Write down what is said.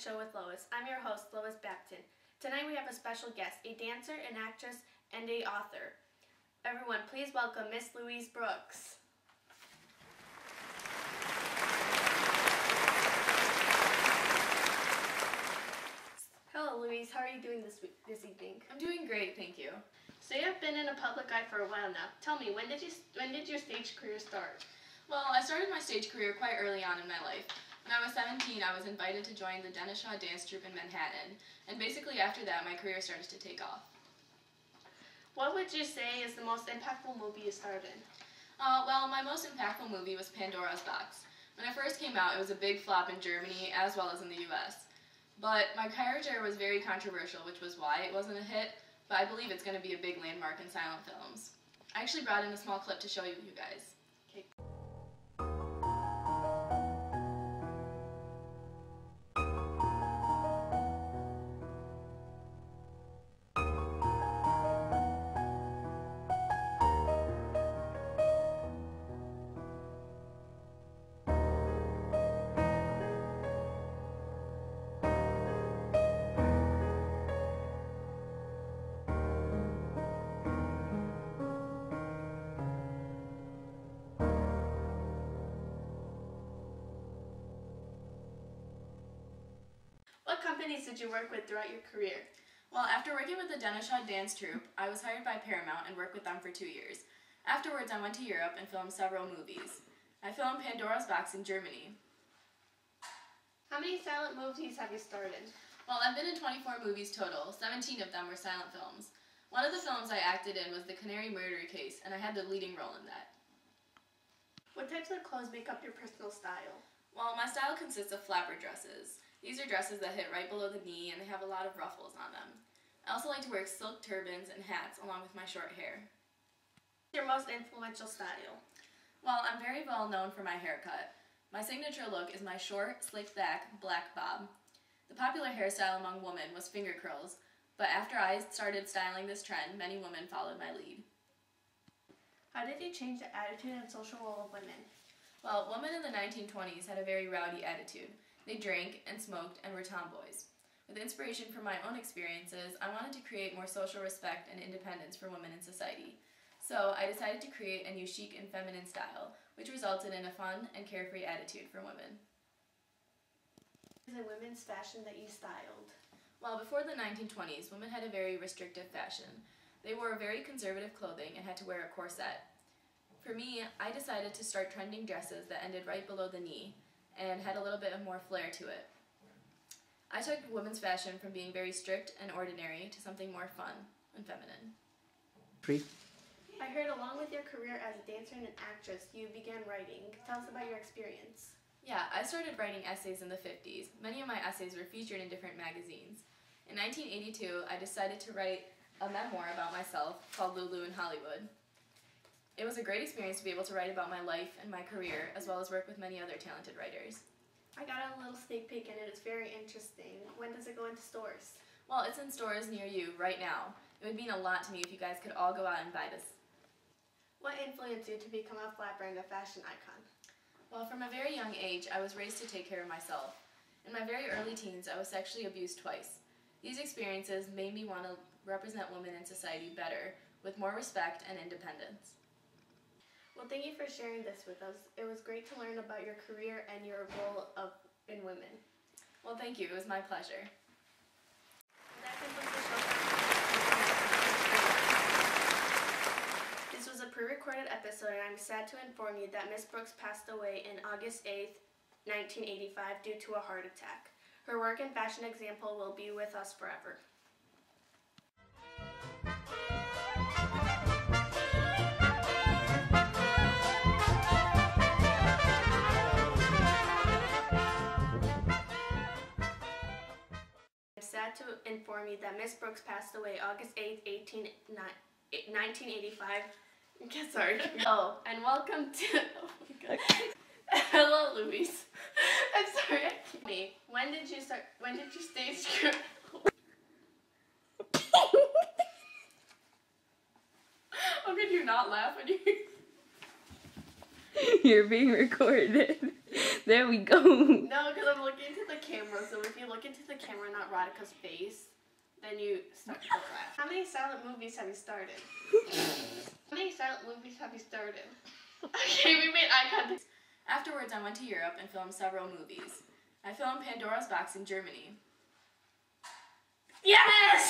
Show with Lois. I'm your host, Lois Bapton. Tonight we have a special guest, a dancer, an actress, and a author. Everyone, please welcome Miss Louise Brooks. Hello, Louise. How are you doing this evening? I'm doing great, thank you. So you have been in a public eye for a while now. Tell me, when did your stage career start? Well, I started my stage career quite early on in my life. When I was 17, I was invited to join the Denishaw dance troupe in Manhattan, and basically after that, my career started to take off. What would you say is the most impactful movie you starred in? Well, my most impactful movie was Pandora's Box. When it first came out, it was a big flop in Germany as well as in the US. But my character was very controversial, which was why it wasn't a hit, but I believe it's going to be a big landmark in silent films. I actually brought in a small clip to show you guys. Okay. What companies did you work with throughout your career? Well, after working with the Denishaw dance troupe, I was hired by Paramount and worked with them for 2 years. Afterwards, I went to Europe and filmed several movies. I filmed Pandora's Box in Germany. How many silent movies have you starred in? Well, I've been in 24 movies total. 17 of them were silent films. One of the films I acted in was the Canary Murder Case, and I had the leading role in that. What types of clothes make up your personal style? Well, my style consists of flapper dresses. These are dresses that hit right below the knee and they have a lot of ruffles on them. I also like to wear silk turbans and hats along with my short hair. What's your most influential style? Well, I'm very well known for my haircut. My signature look is my short, slick back, black bob. The popular hairstyle among women was finger curls, but after I started styling this trend, many women followed my lead. How did you change the attitude and social role of women? Well, women in the 1920s had a very rowdy attitude. They drank and smoked and were tomboys. With inspiration from my own experiences, I wanted to create more social respect and independence for women in society. So I decided to create a new chic and feminine style, which resulted in a fun and carefree attitude for women. What is a women's fashion that you styled? Well, before the 1920s, women had a very restrictive fashion. They wore very conservative clothing and had to wear a corset. For me, I decided to start trending dresses that ended right below the knee and had a little bit of more flair to it. I took women's fashion from being very strict and ordinary to something more fun and feminine. I heard along with your career as a dancer and an actress, you began writing. Tell us about your experience. Yeah, I started writing essays in the 50s. Many of my essays were featured in different magazines. In 1982, I decided to write a memoir about myself called Lulu in Hollywood. It was a great experience to be able to write about my life and my career, as well as work with many other talented writers. I got a little sneak peek in it. It's very interesting. When does it go into stores? Well, it's in stores near you right now. It would mean a lot to me if you guys could all go out and buy this. What influenced you to become a flapper and a fashion icon? Well, from a very young age, I was raised to take care of myself. In my very early teens, I was sexually abused twice. These experiences made me want to represent women in society better, with more respect and independence. Well, thank you for sharing this with us. It was great to learn about your career and your role in women. Well, thank you. It was my pleasure. That concludes the show. This was a pre-recorded episode, and I'm sad to inform you that Miss Brooks passed away on August 8th, 1985 due to a heart attack. Her work and fashion example will be with us forever. Sad to inform you that Miss Brooks passed away August 8th, 1985. Sorry. Oh, and welcome to... Oh my God. Hello, Louise. I'm sorry. When did you stage career? How could you not laugh when you... You're being recorded. There we go. No, because I'm looking to the camera. camera, so if you look into the camera, not Radhika's face, then you start to laugh. How many silent movies have you started? How many silent movies have you started? Okay, we made eye contact. Afterwards, I went to Europe and filmed several movies. I filmed Pandora's Box in Germany. Yes!